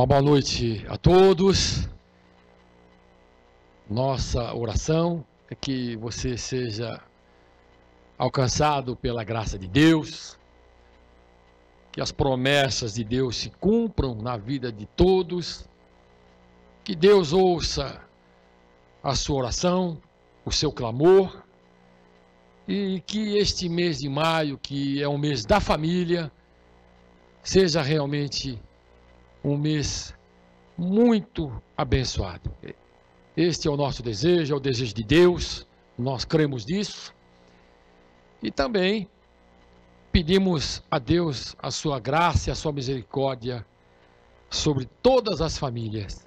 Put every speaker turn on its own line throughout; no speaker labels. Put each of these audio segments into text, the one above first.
Uma boa noite a todos. Nossa oração é que você seja alcançado pela graça de Deus, que as promessas de Deus se cumpram na vida de todos, que Deus ouça a sua oração, o seu clamor, e que este mês de maio, que é um mês da família, seja realmente um mês muito abençoado. Este é o nosso desejo, é o desejo de Deus, nós cremos nisso. E também pedimos a Deus a sua graça e a sua misericórdia sobre todas as famílias,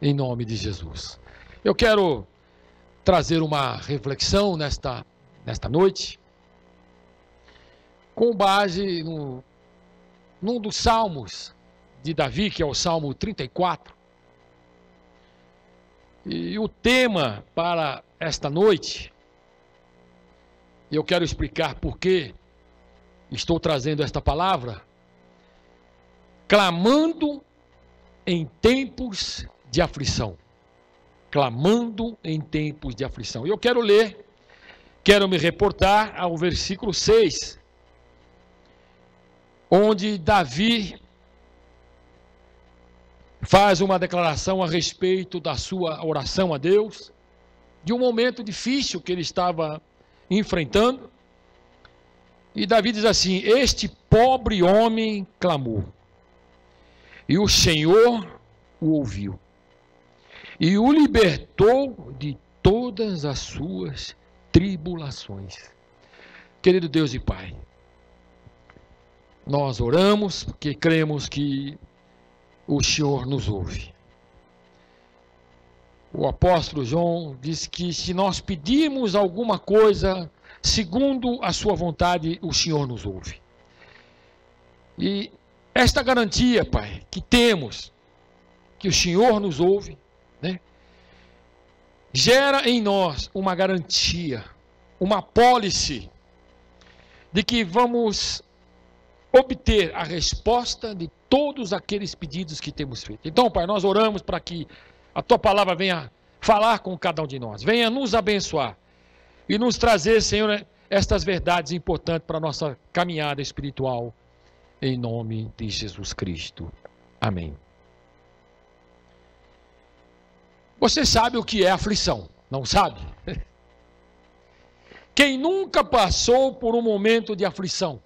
em nome de Jesus. Eu quero trazer uma reflexão nesta noite, com base num dos salmos de Davi, que é o Salmo 34. E o tema para esta noite, eu quero explicar por que estou trazendo esta palavra: clamando em tempos de aflição. Clamando em tempos de aflição. Eu quero me reportar ao versículo 6, onde Davi faz uma declaração a respeito da sua oração a Deus, de um momento difícil que ele estava enfrentando. E Davi diz assim: este pobre homem clamou, e o Senhor o ouviu, e o libertou de todas as suas tribulações. Querido Deus e Pai, nós oramos porque cremos que o Senhor nos ouve. O apóstolo João diz que se nós pedirmos alguma coisa segundo a sua vontade, o Senhor nos ouve. E esta garantia, Pai, que temos, que o Senhor nos ouve, né, gera em nós uma garantia, uma apólice de que vamos obter a resposta de todos aqueles pedidos que temos feito. Então, Pai, nós oramos para que a Tua palavra venha falar com cada um de nós, venha nos abençoar e nos trazer, Senhor, estas verdades importantes para a nossa caminhada espiritual, em nome de Jesus Cristo. Amém. Você sabe o que é aflição, não sabe? Quem nunca passou por um momento de aflição?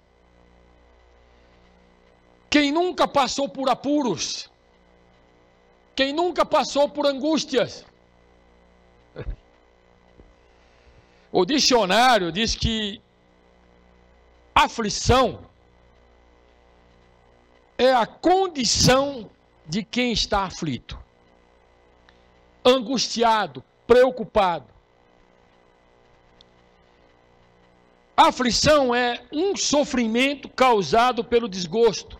Quem nunca passou por apuros? Quem nunca passou por angústias? O dicionário diz que aflição é a condição de quem está aflito, angustiado, preocupado. A aflição é um sofrimento causado pelo desgosto,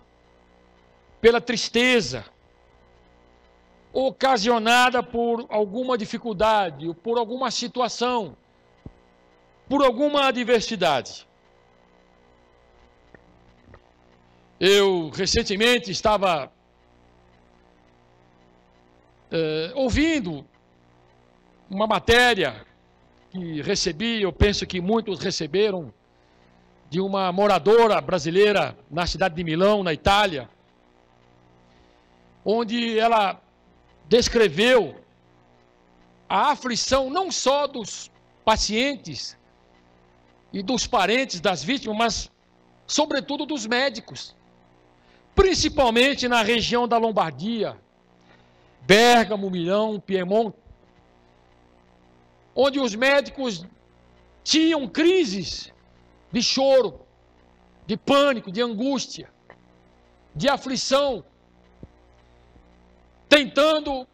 pela tristeza, ocasionada por alguma dificuldade, ou por alguma situação, por alguma adversidade. Eu recentemente estava ouvindo uma matéria que recebi, eu penso que muitos receberam, de uma moradora brasileira na cidade de Milão, na Itália, onde ela descreveu a aflição não só dos pacientes e dos parentes das vítimas, mas sobretudo dos médicos, principalmente na região da Lombardia, Bérgamo, Milão, Piemonte, onde os médicos tinham crises de choro, de pânico, de angústia, de aflição, tentando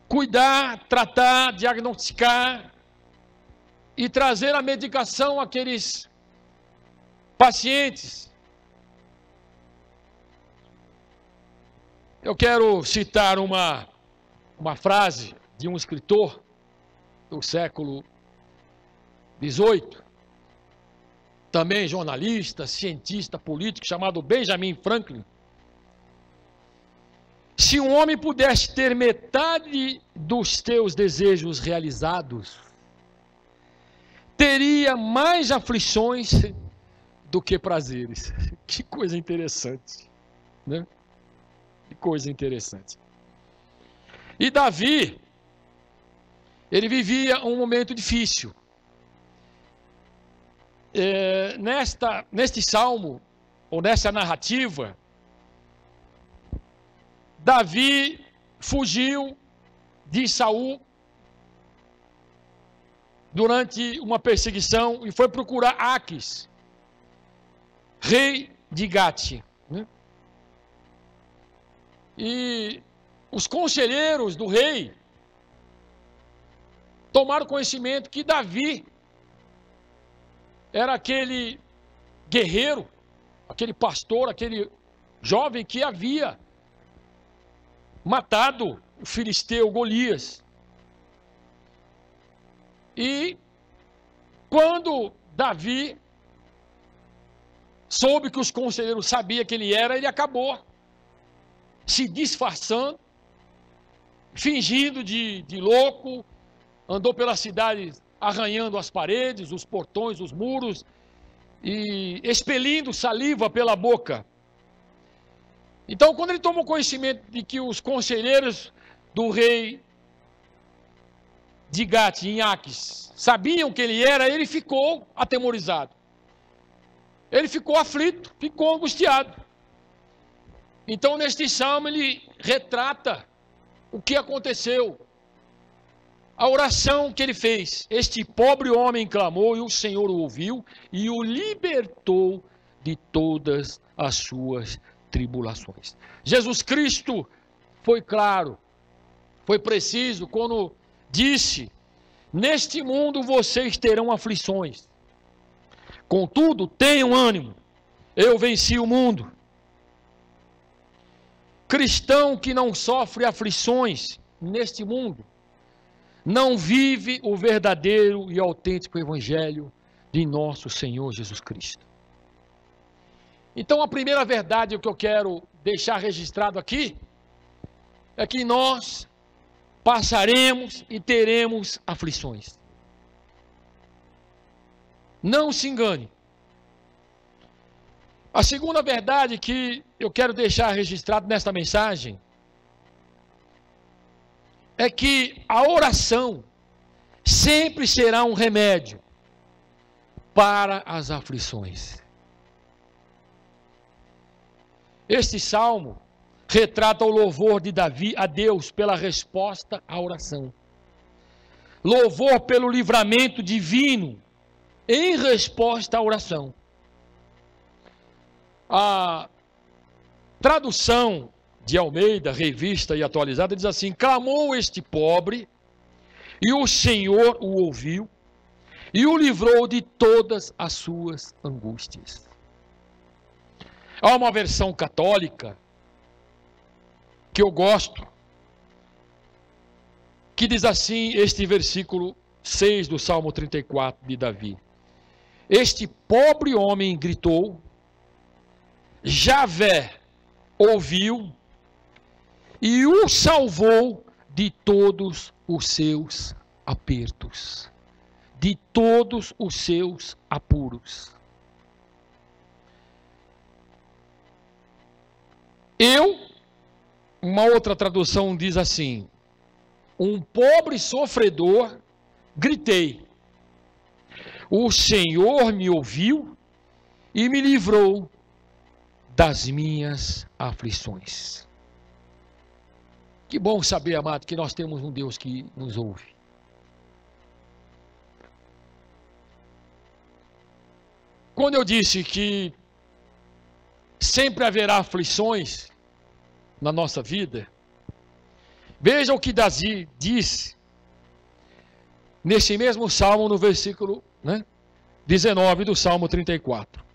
cuidar, tratar, diagnosticar e trazer a medicação àqueles pacientes. Eu quero citar uma frase de um escritor do século XVIII, também jornalista, cientista político, chamado Benjamin Franklin, Se um homem pudesse ter metade dos teus desejos realizados, teria mais aflições do que prazeres. Que coisa interessante, né? Que coisa interessante. E Davi, ele vivia um momento difícil. Neste salmo, ou nessa narrativa, Davi fugiu de Saul durante uma perseguição e foi procurar Aques, rei de Gate, né? E os conselheiros do rei tomaram conhecimento que Davi era aquele guerreiro, aquele pastor, aquele jovem que havia matado o filisteu Golias. E quando Davi soube que os conselheiros sabiam quem ele era, ele acabou se disfarçando, fingindo de louco, andou pela cidade arranhando as paredes, os portões, os muros, e expelindo saliva pela boca. Então, quando ele tomou conhecimento de que os conselheiros do rei de Gate, em Aques, sabiam quem ele era, ele ficou atemorizado. Ele ficou aflito, ficou angustiado. Então, neste salmo, ele retrata o que aconteceu, a oração que ele fez. Este pobre homem clamou e o Senhor o ouviu e o libertou de todas as suas tribulações. Jesus Cristo foi claro, foi preciso quando disse: neste mundo vocês terão aflições, contudo tenham ânimo, eu venci o mundo. Cristão que não sofre aflições neste mundo não vive o verdadeiro e autêntico evangelho de nosso Senhor Jesus Cristo. Então, a primeira verdade que eu quero deixar registrado aqui é que nós passaremos e teremos aflições. Não se engane. A segunda verdade que eu quero deixar registrado nesta mensagem é que a oração sempre será um remédio para as aflições. Este salmo retrata o louvor de Davi a Deus pela resposta à oração. Louvor pelo livramento divino em resposta à oração. A tradução de Almeida, revista e atualizada, diz assim: clamou este pobre, e o Senhor o ouviu, e o livrou de todas as suas angústias. Há uma versão católica, que eu gosto, que diz assim, este versículo 6 do Salmo 34 de Davi: este pobre homem gritou, Javé ouviu, e o salvou de todos os seus apertos, de todos os seus apuros. Uma outra tradução diz assim: um pobre sofredor, gritei, o Senhor me ouviu e me livrou das minhas aflições. Que bom saber, amado, que nós temos um Deus que nos ouve. Quando eu disse que sempre haverá aflições na nossa vida, veja o que Davi diz nesse mesmo salmo, no versículo 19 do Salmo 34.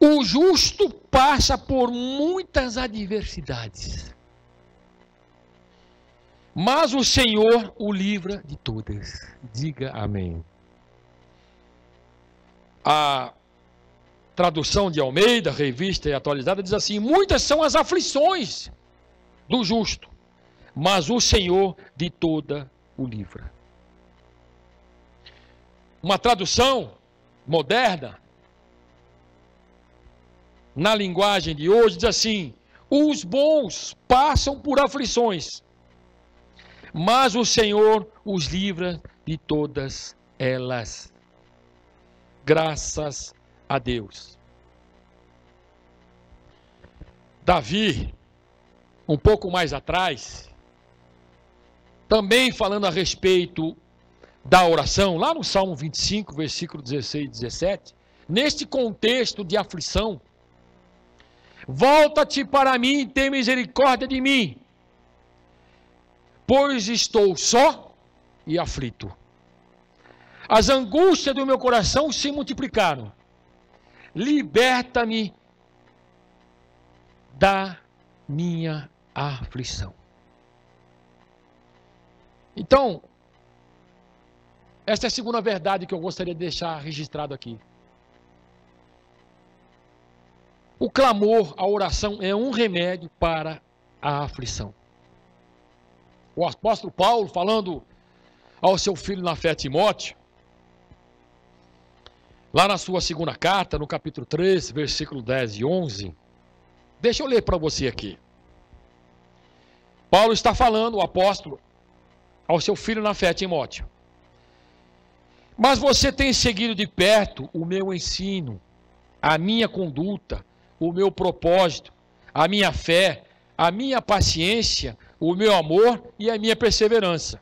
O justo passa por muitas adversidades, mas o Senhor o livra de todas. Diga amém. A tradução de Almeida, revista e atualizada, diz assim: muitas são as aflições do justo, mas o Senhor de toda o livra. Uma tradução moderna, na linguagem de hoje, diz assim: os bons passam por aflições, mas o Senhor os livra de todas elas. Graças a Deus. Davi, um pouco mais atrás, também falando a respeito da oração, lá no Salmo 25, versículo 16 e 17, neste contexto de aflição: volta-te para mim e tem misericórdia de mim, pois estou só e aflito. As angústias do meu coração se multiplicaram. Liberta-me da minha aflição. Então, esta é a segunda verdade que eu gostaria de deixar registrado aqui. O clamor, a oração é um remédio para a aflição. O apóstolo Paulo, falando ao seu filho na fé, Timóteo, lá na sua segunda carta, no capítulo 3, versículo 10 e 11, deixa eu ler para você aqui. Paulo está falando, o apóstolo, ao seu filho na fé, Timóteo: mas você tem seguido de perto o meu ensino, a minha conduta, o meu propósito, a minha fé, a minha paciência, o meu amor e a minha perseverança.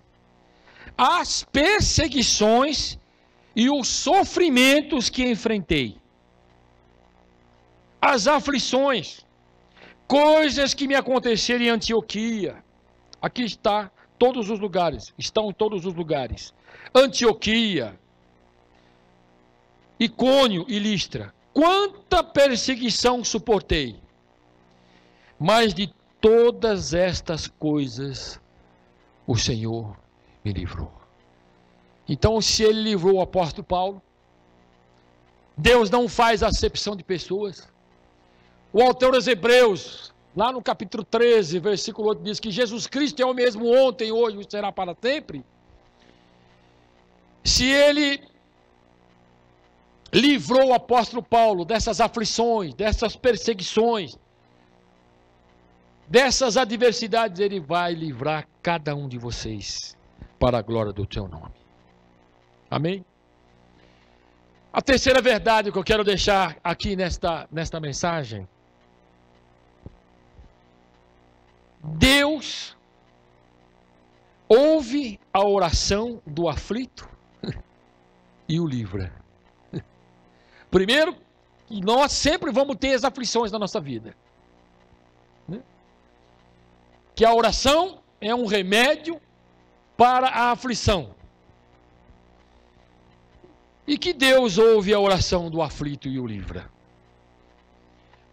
As perseguições e os sofrimentos que enfrentei, as aflições, coisas que me aconteceram em Antioquia. Aqui está todos os lugares, estão em todos os lugares. Antioquia, Icônio e Listra. Quanta perseguição suportei, mas de todas estas coisas o Senhor me livrou. Então, se ele livrou o apóstolo Paulo, Deus não faz acepção de pessoas. O autor aos Hebreus, lá no capítulo 13, versículo 8, diz que Jesus Cristo é o mesmo ontem, hoje e será para sempre. Se ele livrou o apóstolo Paulo dessas aflições, dessas perseguições, dessas adversidades, ele vai livrar cada um de vocês para a glória do teu nome. Amém? A terceira verdade que eu quero deixar aqui nesta mensagem: Deus ouve a oração do aflito e o livra. Primeiro, que nós sempre vamos ter as aflições na nossa vida, né? Que a oração é um remédio para a aflição. E que Deus ouve a oração do aflito e o livra.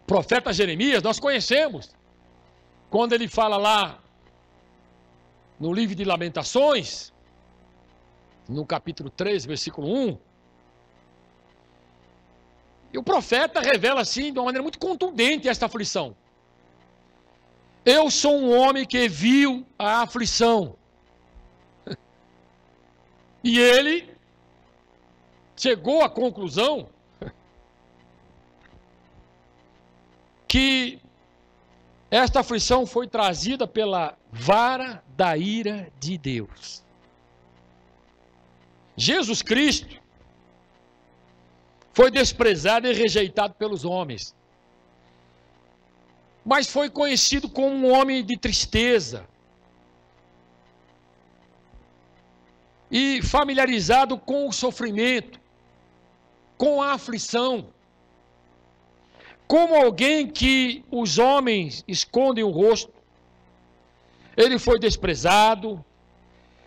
O profeta Jeremias, nós conhecemos, quando ele fala lá no livro de Lamentações, no capítulo 3, versículo 1, e o profeta revela assim, de uma maneira muito contundente, esta aflição. Eu sou um homem que viu a aflição. E ele chegou à conclusão que esta aflição foi trazida pela vara da ira de Deus. Jesus Cristo foi desprezado e rejeitado pelos homens, mas foi conhecido como um homem de tristeza e familiarizado com o sofrimento, com a aflição, como alguém que os homens escondem o rosto. Ele foi desprezado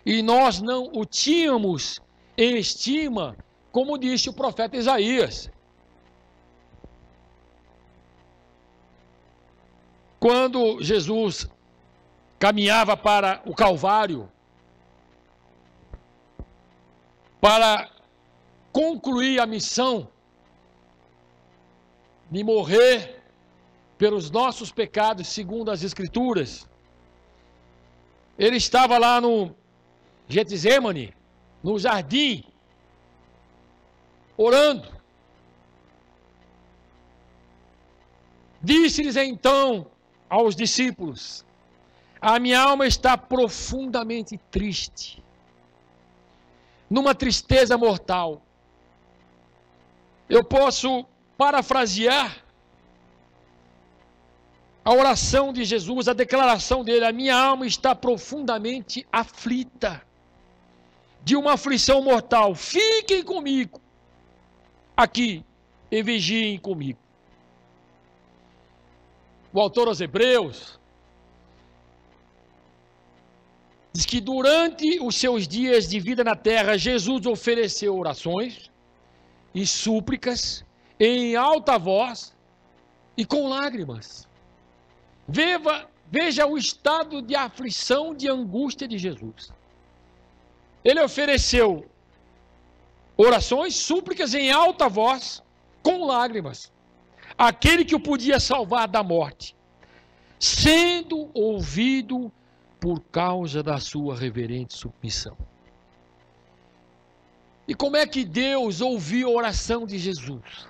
e nós não o tínhamos em estima, como disse o profeta Isaías. Quando Jesus caminhava para o Calvário, para concluir a missão de morrer pelos nossos pecados, segundo as Escrituras. Ele estava lá no Getsemane, no jardim, orando. Disse-lhes então aos discípulos: a minha alma está profundamente triste, numa tristeza mortal. Eu posso parafrasear a oração de Jesus, a declaração dele: a minha alma está profundamente aflita, de uma aflição mortal. Fiquem comigo aqui e vigiem comigo. O autor aos Hebreus diz que durante os seus dias de vida na terra, Jesus ofereceu orações e súplicas em alta voz e com lágrimas. Veja o estado de aflição, de angústia de Jesus. Ele ofereceu orações, súplicas em alta voz, com lágrimas. Aquele que o podia salvar da morte, sendo ouvido por causa da sua reverente submissão. E como é que Deus ouviu a oração de Jesus?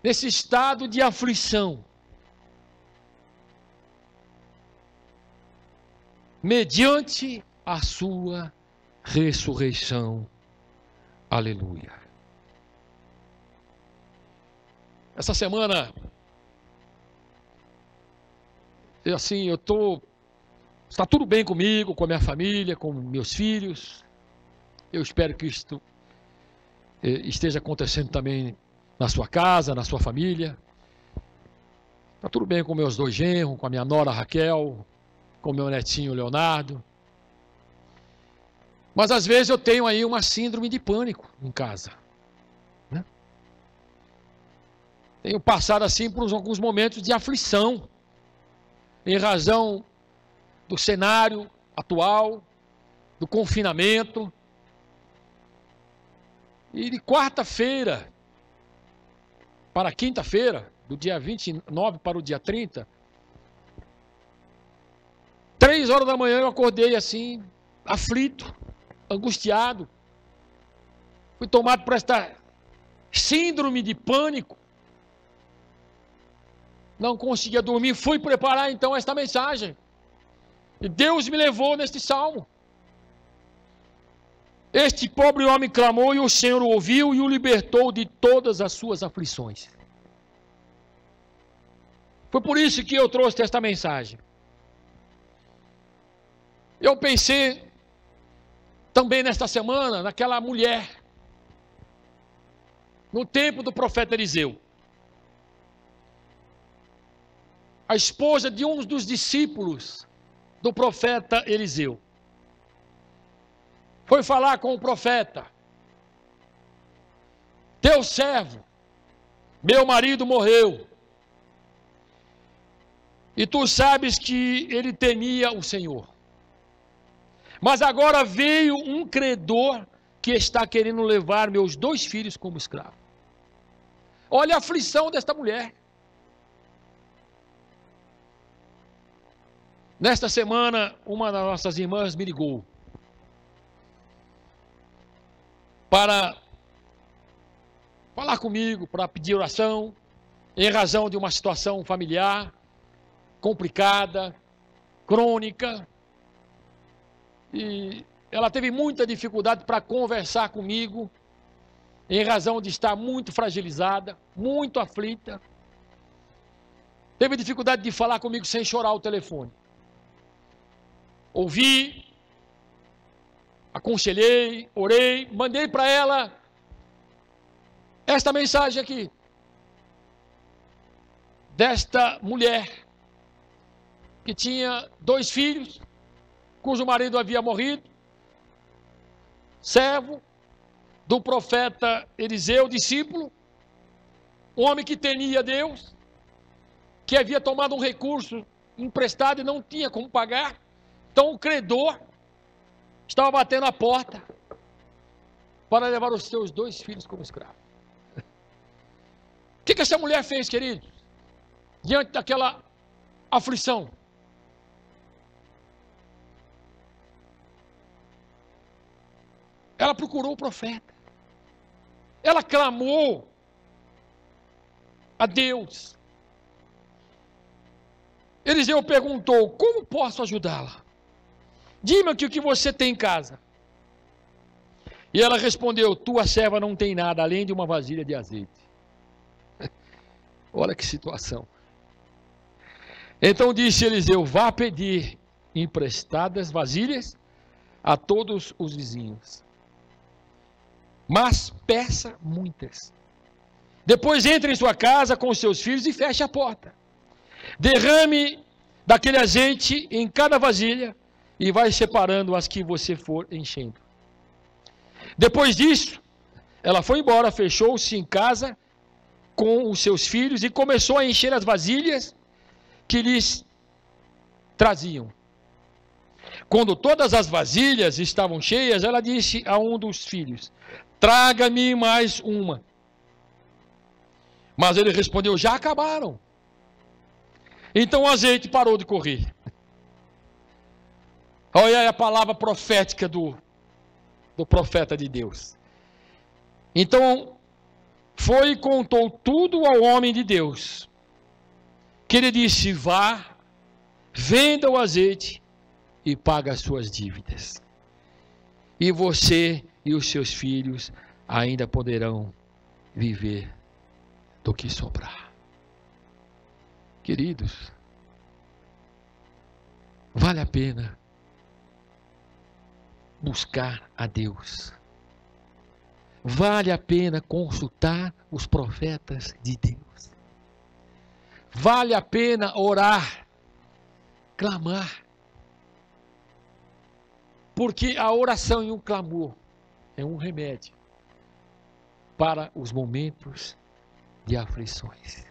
Nesse estado de aflição, mediante a sua ressurreição. Aleluia. Essa semana, está tudo bem comigo, com a minha família, com meus filhos. Eu espero que isto esteja acontecendo também na sua casa, na sua família. Está tudo bem com meus 2 genros, com a minha nora Raquel, com meu netinho Leonardo. Mas às vezes eu tenho aí uma síndrome de pânico em casa. Tenho passado assim por alguns momentos de aflição, em razão do cenário atual, do confinamento. E de quarta-feira para quinta-feira, do dia 29 para o dia 30, 3 horas da manhã eu acordei assim, aflito, angustiado. Fui tomado por esta síndrome de pânico. Não conseguia dormir, fui preparar então esta mensagem. E Deus me levou neste salmo. Este pobre homem clamou e o Senhor o ouviu e o libertou de todas as suas aflições. Foi por isso que eu trouxe esta mensagem. Eu pensei também nesta semana naquela mulher, no tempo do profeta Eliseu. A esposa de um dos discípulos do profeta Eliseu. Foi falar com o profeta: teu servo, meu marido morreu. E tu sabes que ele temia o Senhor. Mas agora veio um credor que está querendo levar meus 2 filhos como escravo. Olha a aflição desta mulher. Nesta semana, uma das nossas irmãs me ligou para falar comigo, para pedir oração, em razão de uma situação familiar complicada, crônica. E ela teve muita dificuldade para conversar comigo, em razão de estar muito fragilizada, muito aflita. Teve dificuldade de falar comigo sem chorar ao telefone. Ouvi, aconselhei, orei, mandei para ela esta mensagem aqui, desta mulher que tinha 2 filhos, cujo marido havia morrido, servo do profeta Eliseu, discípulo, um homem que temia Deus, que havia tomado um recurso emprestado e não tinha como pagar. Então o credor estava batendo a porta para levar os seus 2 filhos como escravos. O que essa mulher fez, querido? Diante daquela aflição. Ela procurou o profeta. Ela clamou a Deus. Eliseu perguntou: como posso ajudá-la? Diga-me o que você tem em casa. E ela respondeu: tua serva não tem nada além de uma vasilha de azeite. Olha que situação. Então disse Eliseu: vá pedir emprestadas vasilhas a todos os vizinhos, mas peça muitas. Depois entre em sua casa com os seus filhos e feche a porta. Derrame daquele azeite em cada vasilha e vai separando as que você for enchendo. Depois disso, ela foi embora, fechou-se em casa com os seus filhos e começou a encher as vasilhas que lhes traziam. Quando todas as vasilhas estavam cheias, ela disse a um dos filhos: traga-me mais uma. Mas ele respondeu: já acabaram. Então o azeite parou de correr. Olha aí a palavra profética do profeta de Deus. Então foi e contou tudo ao homem de Deus, que ele disse: vá, venda o azeite e paga as suas dívidas, e você e os seus filhos ainda poderão viver do que sobrar. Queridos, vale a pena buscar a Deus. Vale a pena consultar os profetas de Deus. Vale a pena orar, clamar. Porque a oração e o clamor é um remédio para os momentos de aflições.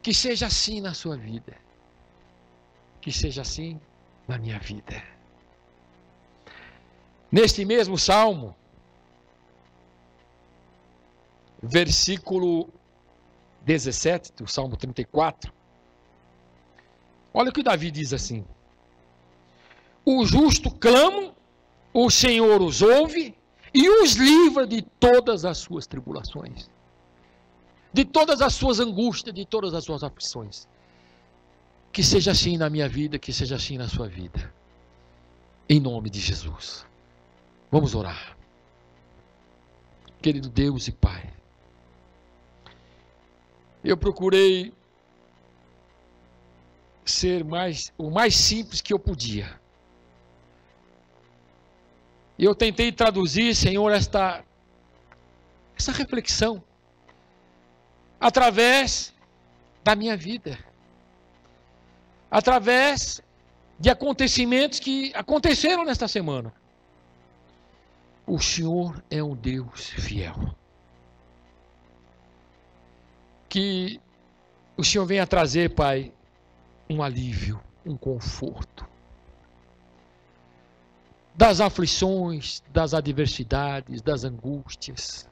Que seja assim na sua vida. Que seja assim na minha vida. Neste mesmo salmo, versículo 17 do Salmo 34, olha o que Davi diz assim: o justo clama, o Senhor os ouve e os livra de todas as suas tribulações, de todas as suas angústias, de todas as suas aflições. Que seja assim na minha vida, que seja assim na sua vida, em nome de Jesus. Vamos orar. Querido Deus e Pai, eu procurei ser o mais simples que eu podia. E eu tentei traduzir, Senhor, essa reflexão através da minha vida, através de acontecimentos que aconteceram nesta semana. O Senhor é um Deus fiel. Que o Senhor venha trazer, Pai, um alívio, um conforto das aflições, das adversidades, das angústias,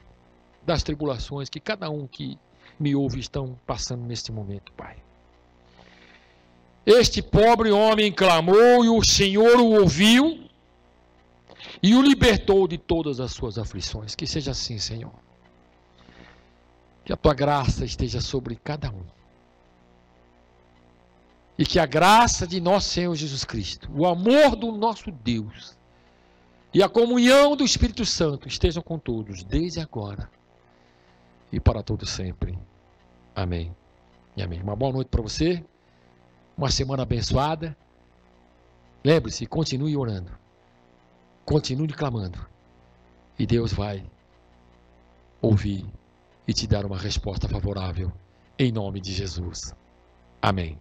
das tribulações que cada um que me ouve estão passando neste momento, Pai. Este pobre homem clamou e o Senhor o ouviu e o libertou de todas as suas aflições. Que seja assim, Senhor. Que a tua graça esteja sobre cada um. E que a graça de nosso Senhor Jesus Cristo, o amor do nosso Deus e a comunhão do Espírito Santo estejam com todos, desde agora e para todo sempre. Amém e amém. Uma boa noite para você, uma semana abençoada. Lembre-se, continue orando, continue clamando, e Deus vai ouvir e te dar uma resposta favorável, em nome de Jesus. Amém.